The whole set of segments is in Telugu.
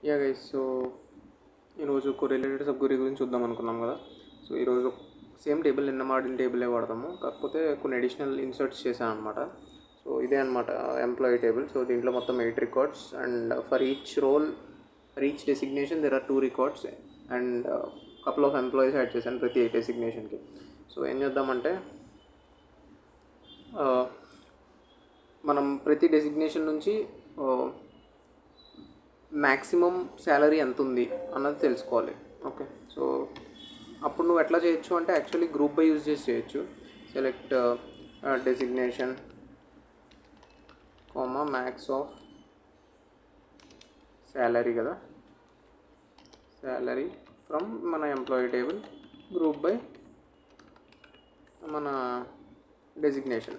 యా గైస్, సో ఈరోజు కొరిలేటెడ్ సబ్ క్వెరీ గురించి చూద్దాం అనుకున్నాం కదా. సో ఈరోజు సేమ్ టేబుల్, నిన్న మాడిన టేబులే వాడతాము, కాకపోతే కొన్ని అడిషనల్ ఇన్సర్ట్స్ చేశాను అనమాట. సో ఇదే అనమాట ఎంప్లాయీ టేబుల్. సో దీంట్లో మొత్తం 8 records and for each role, for each designation there are 2 records and couple of employees add చేశాను ప్రతి డెసిగ్నేషన్కి. సో ఏం చేద్దామంటే మనం ప్రతి డెసిగ్నేషన్ నుంచి మ్యాక్సిమం శాలరీ ఎంత ఉంది అన్నది తెలుసుకోవాలి. ఓకే, సో అప్పుడు నువ్వు ఎట్లా చేయొచ్చు అంటే యాక్చువల్లీ గ్రూప్ బై యూజ్ చేసి చేయొచ్చు. Select designation comma max of salary కదా, శాలరీ ఫ్రమ్ మన ఎంప్లాయీ టేబుల్ గ్రూప్ బై మన డెసిగ్నేషన్,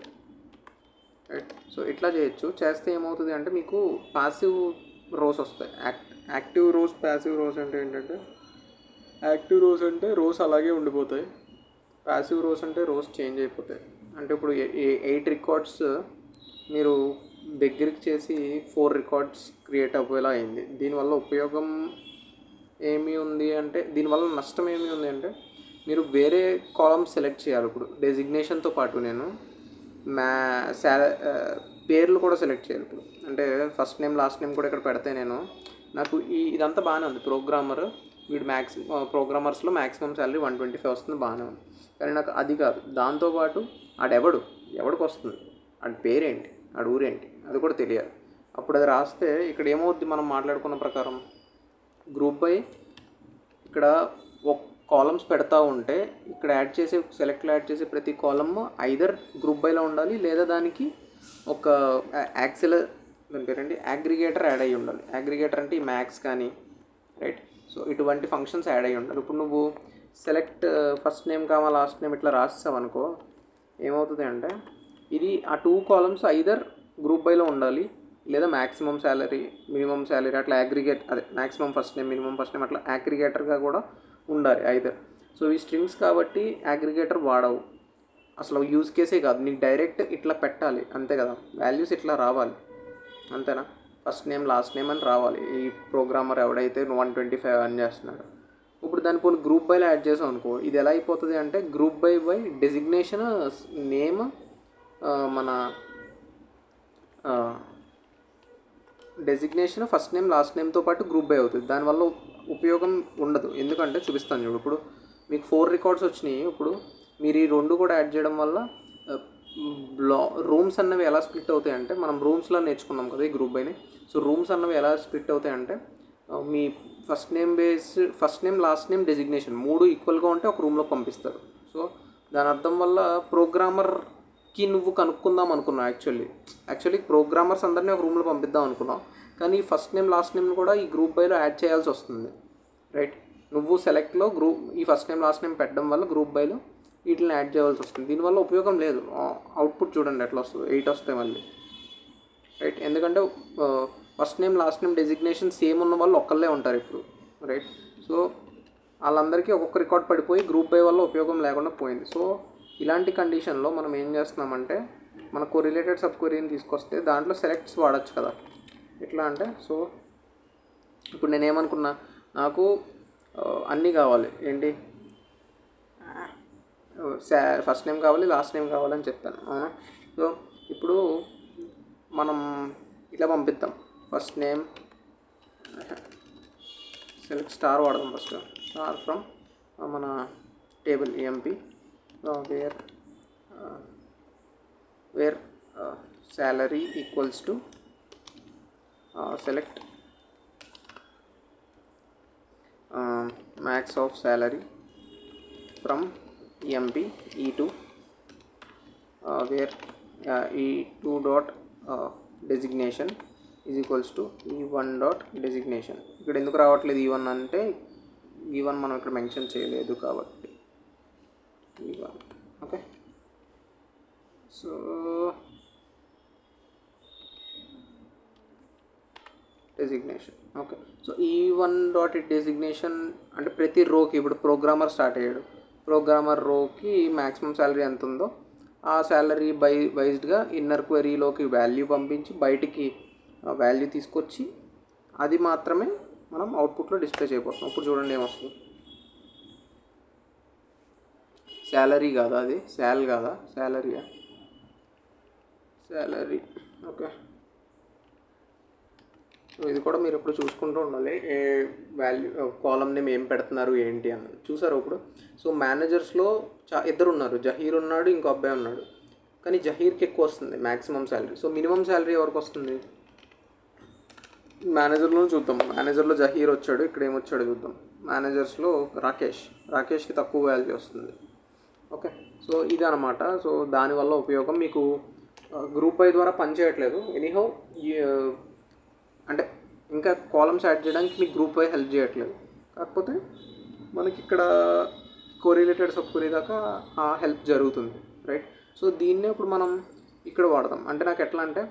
రైట్. సో ఇట్లా చేయొచ్చు. చేస్తే ఏమవుతుంది అంటే మీకు పాసివ్ రోస్ వస్తాయి. యాక్టివ్ రోస్, ప్యాసివ్ రోస్ అంటే ఏంటంటే, యాక్టివ్ రోస్ అంటే రోస్ అలాగే ఉండిపోతాయి, ప్యాసివ్ రోస్ అంటే రోస్ చేంజ్ అయిపోతాయి. అంటే ఇప్పుడు 8 రికార్డ్స్ మీరు దగ్గరికి చేసి 4 రికార్డ్స్ క్రియేట్ అవ్వేలా అయింది. దీనివల్ల ఉపయోగం ఏమి ఉంది అంటే, దీనివల్ల నష్టం ఏమి ఉంది అంటే, మీరు వేరే కాలమ్స్ సెలెక్ట్ చేయాలి. ఇప్పుడు డెసిగ్నేషన్తో పాటు నేను పేర్లు కూడా సెలెక్ట్ చేయాలి. ఇప్పుడు అంటే ఫస్ట్ నేమ్ లాస్ట్ నేమ్ కూడా ఇక్కడ పెడితే నాకు ఇదంతా బాగానే ఉంది. వీడు ప్రోగ్రామర్స్లో మ్యాక్సిమం శాలరీ 125 వస్తుంది, బాగానే ఉంది. కానీ నాకు అది కాదు. దాంతోపాటు ఎవడికి వస్తుంది, ఆడి పేరేంటి, ఆడి ఊరేంటి, అది కూడా తెలియాలి. అప్పుడు అది రాస్తే ఇక్కడ ఏమవుద్ది, మనం మాట్లాడుకున్న ప్రకారం గ్రూప్ బై ఇక్కడ ఒక కాలమ్స్ పెడతా ఉంటే ఇక్కడ సెలెక్ట్లో యాడ్ చేసే ప్రతి కాలమ్ ఐదర్ గ్రూప్ బైలో ఉండాలి, లేదా దానికి ఒక దాని పేరండి అగ్రిగేటర్ యాడ్ అయ్యి ఉండాలి. అగ్రిగేటర్ అంటే ఈ మ్యాక్స్ కానీ, రైట్. సో ఇటువంటి ఫంక్షన్స్ యాడ్ అయ్యి ఉండాలి. ఇప్పుడు నువ్వు select first name comma last name ఇట్లా రాస్తావు అనుకో, ఏమవుతుంది అంటే ఇది ఆ 2 కాలమ్స్ ఐదర్ గ్రూప్ బైలో ఉండాలి, లేదా మ్యాక్సిమం శాలరీ, మినిమం శాలరీ అట్లా maximum first name, minimum first name అట్లా అగ్రిగేటర్గా కూడా ఉండాలి ఐదర్. సో ఈ స్ట్రింగ్స్ కాబట్టి అగ్రిగేటర్ వాడవు, అసలు యూజ్ కేసే కాదు. నీకు డైరెక్ట్ ఇట్లా పెట్టాలి అంతే కదా, వాల్యూస్ ఇట్లా రావాలి అంతేనా, ఫస్ట్ నేమ్ లాస్ట్ నేమ్ అని రావాలి. ఈ ప్రోగ్రామర్ ఎవడైతే 125 అని చేస్తున్నాడు, ఇప్పుడు దాని పోనీ గ్రూప్ బైలో యాడ్ చేసాం అనుకో, ఇది ఎలా అయిపోతుంది అంటే గ్రూప్ బై డెసిగ్నేషన్ నేమ్ మన డెసిగ్నేషన్ ఫస్ట్ నేమ్ లాస్ట్ నేమ్తో పాటు గ్రూప్ బై అవుతుంది. దానివల్ల ఉపయోగం ఉండదు. ఎందుకంటే చూపిస్తాను చూడు. ఇప్పుడు మీకు 4 రికార్డ్స్ వచ్చినాయి. ఇప్పుడు మీరు ఈ 2 కూడా యాడ్ చేయడం వల్ల రూమ్స్ అన్నవి ఎలా స్ప్లిట్ అవుతాయి అంటే, మనం రూమ్స్లో నేర్చుకున్నాం కదా ఈ గ్రూప్ బైని. సో రూమ్స్ అన్నవి ఎలా స్ప్లిట్ అవుతాయి అంటే, మీ first name last name designation 3 ఈక్వల్గా ఉంటే ఒక రూమ్లో పంపిస్తారు. సో దాని అర్థం వల్ల ప్రోగ్రామర్కి నువ్వు కనుక్కుందాం అనుకున్నావు. యాక్చువల్లీ ప్రోగ్రామర్స్ అందరినీ ఒక రూమ్లో పంపిద్దాం అనుకున్నావు, కానీ ఫస్ట్ నేమ్ లాస్ట్ నేమ్ కూడా ఈ గ్రూప్ బైలో యాడ్ చేయాల్సి వస్తుంది, రైట్. నువ్వు సెలెక్ట్లో ఈ ఫస్ట్ నేమ్ లాస్ట్ నేమ్ పెట్టడం వల్ల గ్రూప్ బైలో వీటిని యాడ్ చేయాల్సి వస్తుంది. దీనివల్ల ఉపయోగం లేదు. అవుట్పుట్ చూడండి ఎట్లా వస్తుంది, 8 వస్తాయి మళ్ళీ, రైట్. ఎందుకంటే first name last name designation same ఉన్న వాళ్ళు ఒక్కళ్ళే ఉంటారు ఇప్పుడు, రైట్. సో వాళ్ళందరికీ ఒక్కొక్క రికార్డ్ పడిపోయి గ్రూప్ బై వల్ల ఉపయోగం లేకుండా పోయింది. సో ఇలాంటి కండిషన్లో మనం ఏం చేస్తున్నామంటే, మన కొరిలేటెడ్ సబ్ క్వెరీని తీసుకొస్తే దాంట్లో సెలెక్ట్స్ వాడచ్చు కదా. ఎట్లా అంటే, సో ఇప్పుడు నేనేమనుకున్నా, నాకు అన్నీ కావాలి, ఏంటి ఫస్ట్ నేమ్ కావాలి లాస్ట్ నేమ్ కావాలని చెప్పాను, అవునా. సో ఇప్పుడు మనం ఇట్లా పంపిద్దాం. ఫస్ట్ నేమ్ సెలెక్ట్ స్టార్ వాడదాం. ఫస్ట్ స్టార్ ఫ్రమ్ మన table MP where salary equals to select max of salary from MP E2 where E2 dot designation is equals to E1 dot designation. ఇక్కడ ఎందుకు రావట్లేదు E1 అంటే, E1 మనం ఇక్కడ మెన్షన్ చేయలేదు కాబట్టి E1, okay. So designation, okay. So E1 dot designation అంటే ప్రతి రోకి, ఇప్పుడు ప్రోగ్రామర్ స్టార్ట్ అయ్యాడు, ప్రోగ్రామర్ రోకి మ్యాక్సిమం శాలరీ ఎంత ఉందో ఆ శాలరీ వైజ్డ్గా ఇన్నర్ క్వెరీలోకి వాల్యూ పంపించి బయటికి వాల్యూ తీసుకొచ్చి అది మాత్రమే మనం అవుట్పుట్లో డిస్ప్లే చేయబోతున్నాం. ఇప్పుడు చూడండి ఏమొస్తుంది. శాలరీ కాదా, అది శాల్ కాదా, శాలరీయా, శాలరీ. ఓకే, సో ఇది కూడా మీరు ఇప్పుడు చూసుకుంటూ ఉండాలి, ఏ వాల్యూ కాలమ్ నేమ్ ఏం పెడుతున్నారు ఏంటి అన్నది. చూసారు ఇప్పుడు. సో మేనేజర్స్లో ఇద్దరు ఉన్నారు, జహీర్ ఉన్నాడు, ఇంకో అబ్బాయి ఉన్నాడు. కానీ జహీర్కి ఎక్కువ వస్తుంది maximum salary. So minimum salary ఎవరికి వస్తుంది? మేనేజర్లో చూద్దాం. మేనేజర్లో జహీర్ వచ్చాడు, ఇక్కడ ఏమొచ్చాడు చూద్దాం. మేనేజర్స్లో రాకేష్కి తక్కువ వాల్యూ వస్తుంది. ఓకే, సో ఇది అనమాట. సో దానివల్ల ఉపయోగం మీకు గ్రూప్ ఐ ద్వారా పని చేయట్లేదు. ఎనీహౌ అంటే ఇంకా కాలమ్స్ యాడ్ చేయడానికి మీకు గ్రూప్ ఐ హెల్ప్ చేయట్లేదు. కాకపోతే మనకి ఇక్కడ కోరిలేటెడ్ సబ్ క్వెరీ దాకా ఆ హెల్ప్ జరుగుతుంది, రైట్. సో దీన్నే ఇప్పుడు మనం ఇక్కడ వాడదాం. అంటే నాకు ఎట్లా అంటే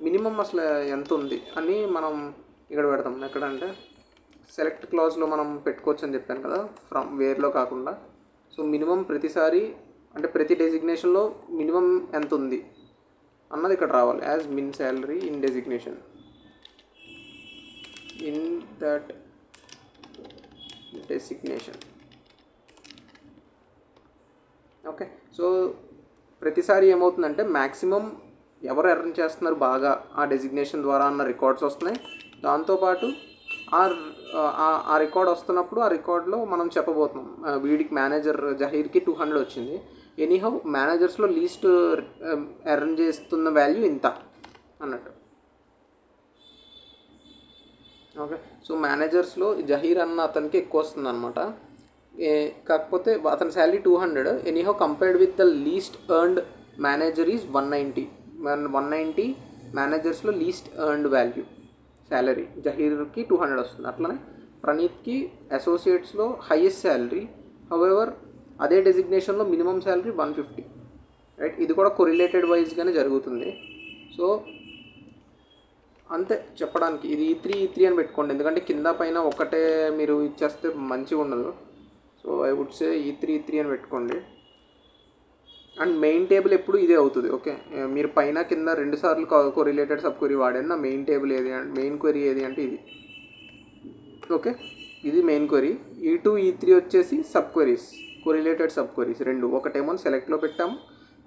మినిమం అసలు ఎంత ఉంది అని మనం ఇక్కడ పెడతాం. ఎక్కడంటే సెలెక్ట్ క్లాజ్లో మనం పెట్టుకోవచ్చు అని చెప్పాను కదా, ఫ్రమ్ వేర్లో కాకుండా. సో మినిమం ప్రతిసారి అంటే ప్రతి డెసిగ్నేషన్లో మినిమం ఎంత ఉంది అన్నది ఇక్కడ రావాలి. As min salary in designation, in that designation. Okay, so ప్రతిసారి ఏమవుతుందంటే మ్యాక్సిమం ఎవరు ఎర్న్ చేస్తున్నారు బాగా ఆ డెసిగ్నేషన్ ద్వారా అన్న రికార్డ్స్ వస్తున్నాయి. దాంతోపాటు ఆ రికార్డ్ వస్తున్నప్పుడు ఆ రికార్డ్లో మనం చెప్పబోతున్నాం వీడికి మేనేజర్ జహీర్కి 200 వచ్చింది. ఎనీహౌ మేనేజర్స్లో లీస్ట్ ఎర్న్ చేస్తున్న వాల్యూ ఇంత అన్నట్టు. ఓకే, సో మేనేజర్స్లో జహీర్ అన్న అతనికి ఎక్కువ వస్తుంది అనమాట. కాకపోతే అతని salary 200. Anyhow compared with the least earned manager is 190 మేనేజర్స్లో లీస్ట్ ఎర్న్డ్ వాల్యూ శాలరీ జహీర్కి 200 వస్తుంది. అట్లనే ప్రణీత్కి అసోసియేట్స్లో హైయెస్ట్ శాలరీ, హౌఎవర్ అదే డెసిగ్నేషన్లో మినిమం శాలరీ 150, రైట్. ఇది కూడా కొరిలేటెడ్ వైజ్గానే జరుగుతుంది. సో అంతే చెప్పడానికి. ఇది E3 అని పెట్టుకోండి, ఎందుకంటే కింద పైన ఒకటే మీరు ఇచ్చేస్తే మంచిగా ఉండదు. So I would say E3 అని పెట్టుకోండి. అండ్ మెయిన్ టేబుల్ ఎప్పుడు ఇదే అవుతుంది. ఓకే, మీరు పైన కింద 2 సార్లు కొరిలేటెడ్ సబ్ క్వెరీ వాడాను. మెయిన్ టేబుల్ ఏది అంటే మెయిన్ క్వెరీ ఏది అంటే ఇది. ఓకే, ఇది మెయిన్ క్వెరీ. E2 E3 వచ్చేసి sub queries, correlated sub queries రెండు. ఒకటేమో సెలెక్ట్లో పెట్టాము,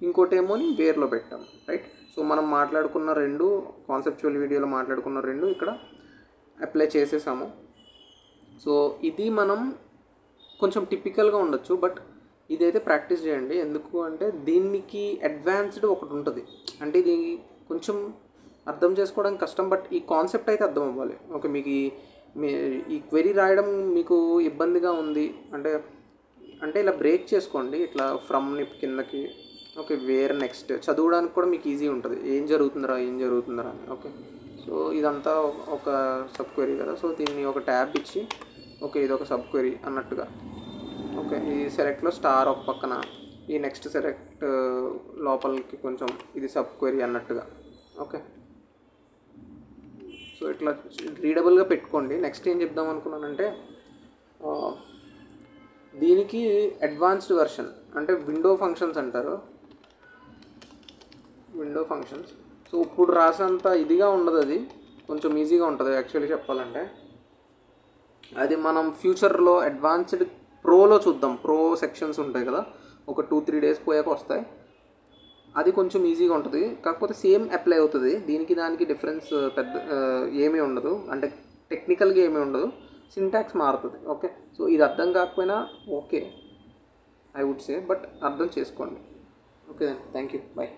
ఇంకోటేమో వేర్లో పెట్టాము, రైట్. సో మనం మాట్లాడుకున్న రెండు కాన్సెప్చువల్ వీడియోలో మాట్లాడుకున్న రెండు ఇక్కడ అప్లై చేసేసాము. సో ఇది మనం కొంచెం టిపికల్గా ఉండొచ్చు, బట్ ఇదైతే ప్రాక్టీస్ చేయండి. ఎందుకు అంటే దీనికి అడ్వాన్స్డ్ ఒకటి ఉంటుంది. అంటే ఇది కొంచెం అర్థం చేసుకోవడానికి కష్టం, బట్ ఈ కాన్సెప్ట్ అయితే అర్థం అవ్వాలి. ఓకే, మీకు ఈ క్వెరీ రాయడం మీకు ఇబ్బందిగా ఉంది అంటే ఇలా బ్రేక్ చేసుకోండి, ఇట్లా ఫ్రమ్ కిందకి. ఓకే, వేర్ నెక్స్ట్ చదవడానికి కూడా మీకు ఈజీ ఉంటుంది, ఏం జరుగుతుందిరా అని. ఓకే, సో ఇదంతా ఒక సబ్ క్వెరీ కదా. సో దీన్ని ఒక ట్యాబ్ ఇచ్చి ఓకే ఇది ఒక సబ్ క్వెరీ అన్నట్టుగా. ఓకే, ఈ సెలెక్ట్లో స్టార్ ఒక పక్కన, ఈ నెక్స్ట్ సెలెక్ట్ లోపలికి కొంచెం ఇది సబ్ క్వెరీ అన్నట్టుగా. ఓకే, సో ఇట్లా రీడబుల్గా పెట్టుకోండి. నెక్స్ట్ ఏం చెప్దాం అనుకున్నానంటే దీనికి అడ్వాన్స్డ్ వెర్షన్ అంటే విండో ఫంక్షన్స్ అంటారు. Window functions. సో ఇప్పుడు రాసేంత ఇదిగా ఉండదు, అది కొంచెం ఈజీగా ఉంటుంది యాక్చువల్లీ చెప్పాలంటే. అది మనం ఫ్యూచర్లో అడ్వాన్స్డ్ ప్రోలో చూద్దాం. ప్రో సెక్షన్స్ ఉంటాయి కదా, ఒక 2-3 డేస్ పోయాక వస్తాయి. అది కొంచెం ఈజీగా ఉంటుంది, కాకపోతే సేమ్ అప్లై అవుతుంది. దానికి డిఫరెన్స్ పెద్ద ఏమీ ఉండదు, అంటే టెక్నికల్గా ఏమీ ఉండదు, సింటాక్స్ మారుతుంది. ఓకే, సో ఇది అర్థం కాకపోయినా okay I would say, but అర్థం చేసుకోండి. Okay then, thank you, bye.